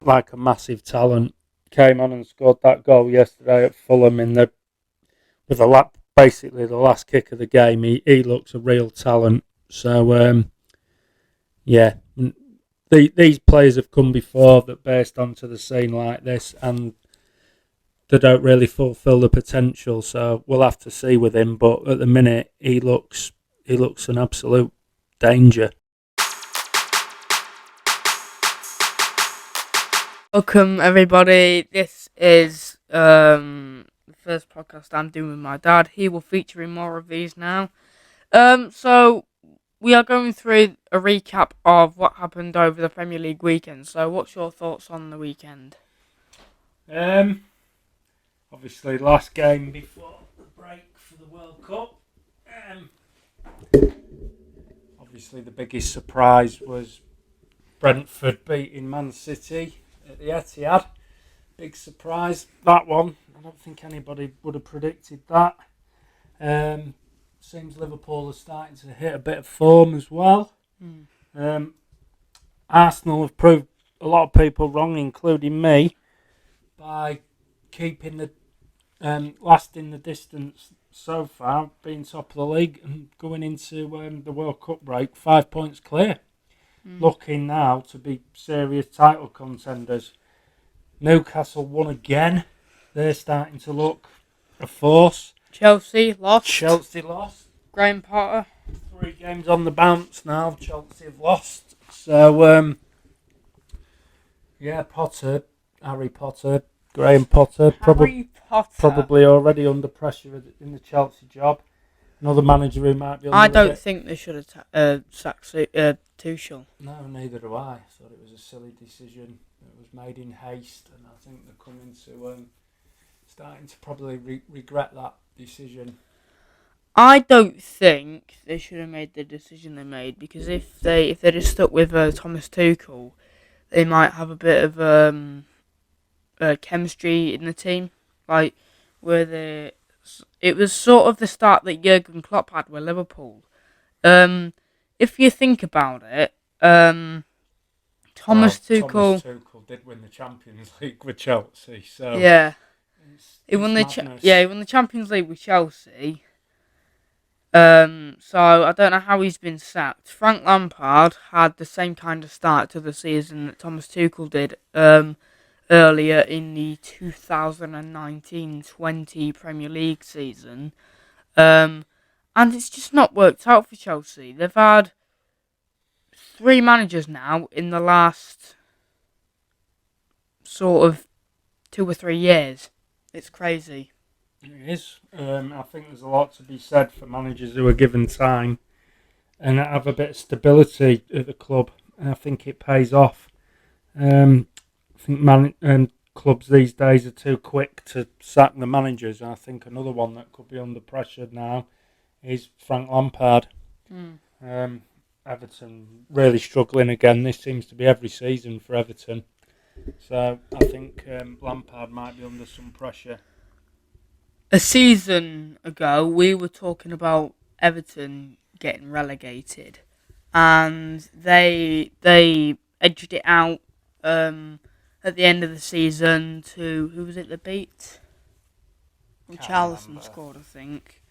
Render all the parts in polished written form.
like a massive talent. Came on and scored that goal yesterday at Fulham with basically the last kick of the game. He looks a real talent. So yeah, these players have come before that burst onto the scene like this, and they don't really fulfil the potential. So we'll have to see with him. But at the minute, he looks an absolute danger. Welcome everybody. This is the first podcast I'm doing with my dad. He will feature in more of these now. So we are going through a recap of what happened over the Premier League weekend. So what's your thoughts on the weekend? Obviously, last game before the break for the World Cup. Obviously, the biggest surprise was Brentford beating Man City at the Etihad. Big surprise, that one. I don't think anybody would have predicted that. Seems Liverpool are starting to hit a bit of form as well. Arsenal have proved a lot of people wrong, including me, by keeping the lasting the distance so far, being top of the league and going into the World Cup break 5 points clear. Looking now to be serious title contenders. Newcastle won again. They're starting to look a force. Chelsea lost. Graham Potter. 3 games on the bounce now. Chelsea have lost. So, Harry Potter, Graham Potter, probably already under pressure in the Chelsea job. Another manager who might be under I don't think they should have sacked Tuchel. No, neither do I. I thought it was a silly decision. It was made in haste, and I think they're coming to starting to probably regret that decision. I don't think they should have made the decision they made, because if they just stuck with Thomas Tuchel, they might have a bit of chemistry in the team, like it was sort of the start that Jurgen Klopp had with Liverpool. If you think about it, Thomas Tuchel did win the Champions League with Chelsea, so yeah, he won the Champions League with Chelsea. So I don't know how he's been sacked. Frank Lampard had the same kind of start to the season that Thomas Tuchel did earlier in the 2019-20 Premier League season. And it's just not worked out for Chelsea. They've had 3 managers now in the last sort of 2 or 3 years. It's crazy. It is. I think there's a lot to be said for managers who are given time and have a bit of stability at the club. And I think it pays off. I think clubs these days are too quick to sack the managers. And I think another one that could be under pressure now is Frank Lampard. Everton really struggling again. This seems to be every season for Everton. So I think Lampard might be under some pressure. A season ago, we were talking about Everton getting relegated, and they edged it out at the end of the season to, who was it that beat? Richarlison scored, I think.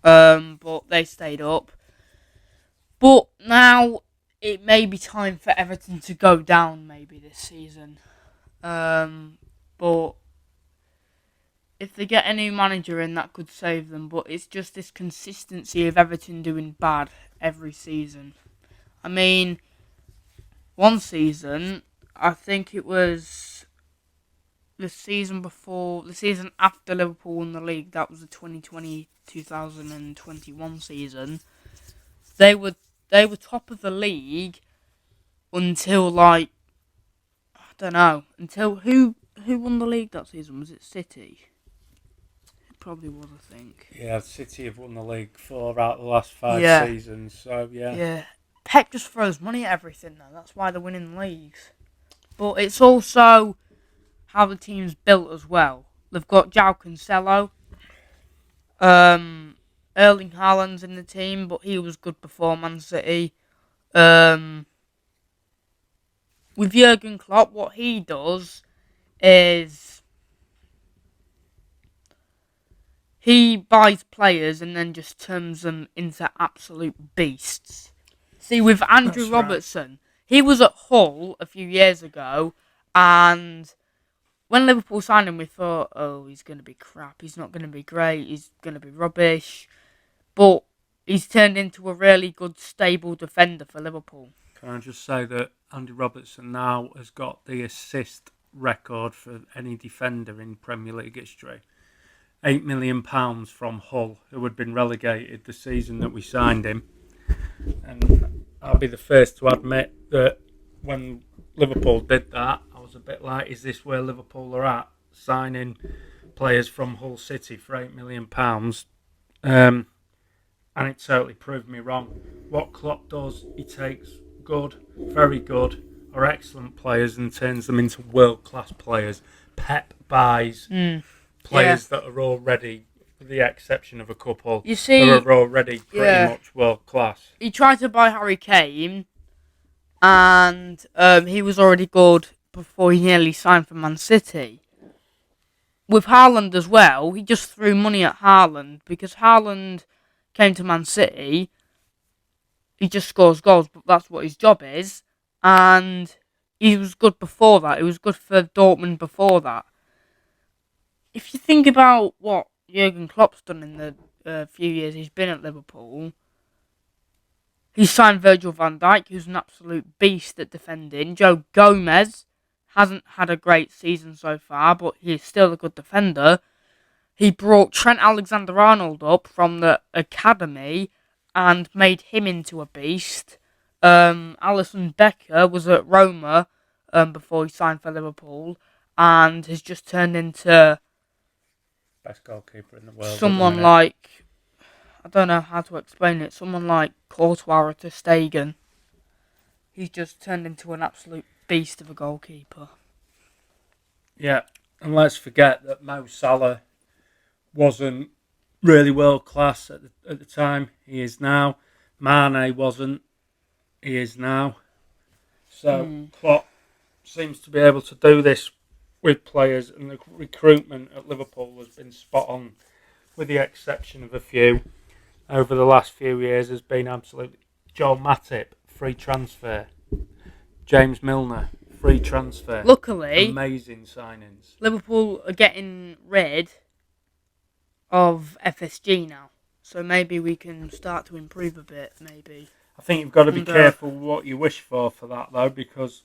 But they stayed up. But now it may be time for Everton to go down maybe this season. But if they get a new manager in, that could save them. But it's just this consistency of Everton doing bad every season. I mean, one season, I think it was the season after Liverpool won the league, that was the 2020-2021 season. They were top of the league until, like, I don't know, until who won the league that season? Was it City? It probably was, I think. Yeah, City have won the league 4 out of the last 5 seasons, so yeah. Yeah. Pep just throws money at everything now. That's why they're winning the leagues. But it's also how the team's built as well. They've got João Cancelo. Erling Haaland's in the team, but he was good before Man City. with Jurgen Klopp, what he does is he buys players and then just turns them into absolute beasts. See, with Andrew That's Robertson, he was at Hull a few years ago, and when Liverpool signed him, we thought, oh, he's going to be crap. He's not going to be great. He's going to be rubbish. But he's turned into a really good, stable defender for Liverpool. Can I just say that Andy Robertson now has got the assist record for any defender in Premier League history. £8 million from Hull, who had been relegated the season that we signed him. And I'll be the first to admit that when Liverpool did that, I was a bit like, is this where Liverpool are at? Signing players from Hull City for £8 million. And it totally proved me wrong. What Klopp does, he takes good, very good, or excellent players and turns them into world-class players. Pep buys players that are already, with the exception of a couple, You see, who are already pretty much world-class. He tried to buy Harry Kane, and he was already good before he nearly signed for Man City. With Haaland as well, he just threw money at Haaland because Haaland came to Man City. He just scores goals, but that's what his job is. And he was good before that. He was good for Dortmund before that. If you think about what Jurgen Klopp's done in the few years he's been at Liverpool, he signed Virgil van Dijk, who's an absolute beast at defending. Joe Gomez hasn't had a great season so far, but he's still a good defender. He brought Trent Alexander-Arnold up from the academy and made him into a beast. Alisson Becker was at Roma before he signed for Liverpool and has just turned into Best goalkeeper in the world. someone like, I don't know how to explain it, someone like Courtois or Ter Stegen. He's just turned into an absolute beast of a goalkeeper. Yeah, and let's forget that Mo Salah wasn't really world class at the time. He is now. Mane wasn't. He is now. So Klopp seems to be able to do this with players, and the recruitment at Liverpool has been spot on, with the exception of a few. Over the last few years has been absolutely. Joel Matip, free transfer. James Milner, free transfer. Luckily, amazing signings. Liverpool are getting rid of FSG now, so maybe we can start to improve a bit. Maybe I think you've got to be careful what you wish for that though, because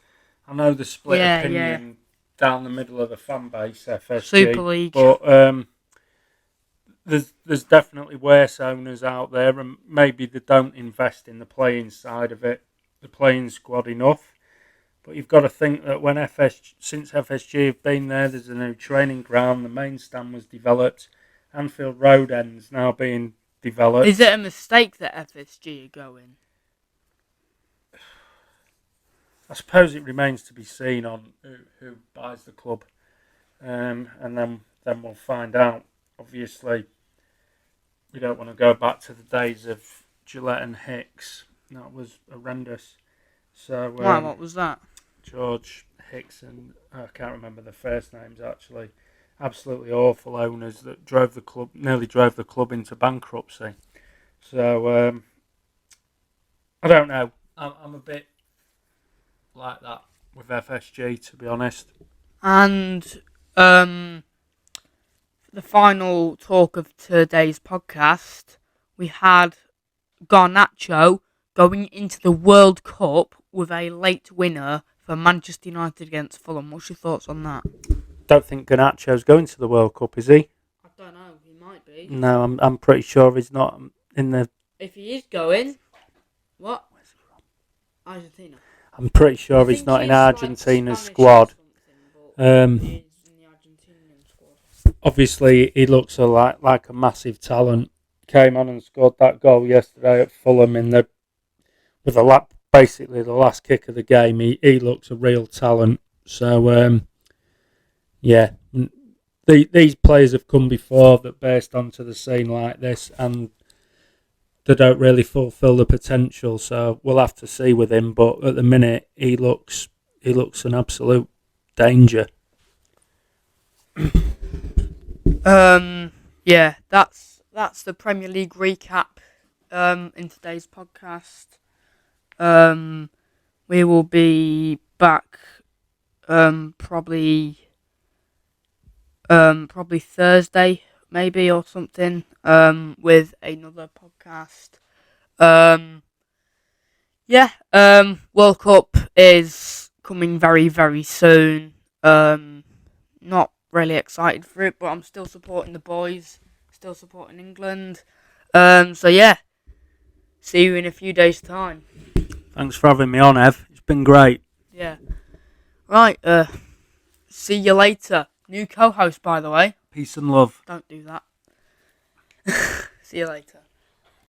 I know the split opinion down the middle of the fan base, FSG, Super League, but there's definitely worse owners out there, and maybe they don't invest in the playing side of it, the playing squad enough. But you've got to think that since FSG have been there, there's a new training ground, the main stand was developed, Anfield Road end's now being developed. Is it a mistake that FSG are going? I suppose it remains to be seen on who buys the club, and then we'll find out. Obviously, we don't want to go back to the days of Gillette and Hicks. That was horrendous. So Why? What was that? George Hicks and I can't remember the first names actually. Absolutely awful owners that nearly drove the club into bankruptcy. So I don't know. I'm a bit like that with FSG, to be honest. And the final talk of today's podcast, we had Garnacho going into the World Cup with a late winner for Manchester United against Fulham. What's your thoughts on that? Don't think Garnacho's going to the World Cup, is he? I don't know. He might be. No, I'm pretty sure he's not in the. If he is going, what? Where's he from? Argentina. I'm pretty sure he's not in Argentina's squad. Obviously, he looks like a massive talent. Came on and scored that goal yesterday at Fulham with basically the last kick of the game. He looks a real talent. So yeah, these players have come before that burst onto the scene like this, and they don't really fulfil the potential. So we'll have to see with him. But at the minute, he looks he looks an absolute danger. Yeah, that's the Premier League recap in today's podcast. We will be back probably Thursday maybe or something with another podcast. World Cup is coming very, very soon. Not really excited for it, but I'm still supporting the boys, still supporting England. So yeah, see you in a few days' time. Thanks for having me on, Ev. It's been great. Yeah. Right, see you later. New co-host, by the way. Peace and love. Don't do that. See you later.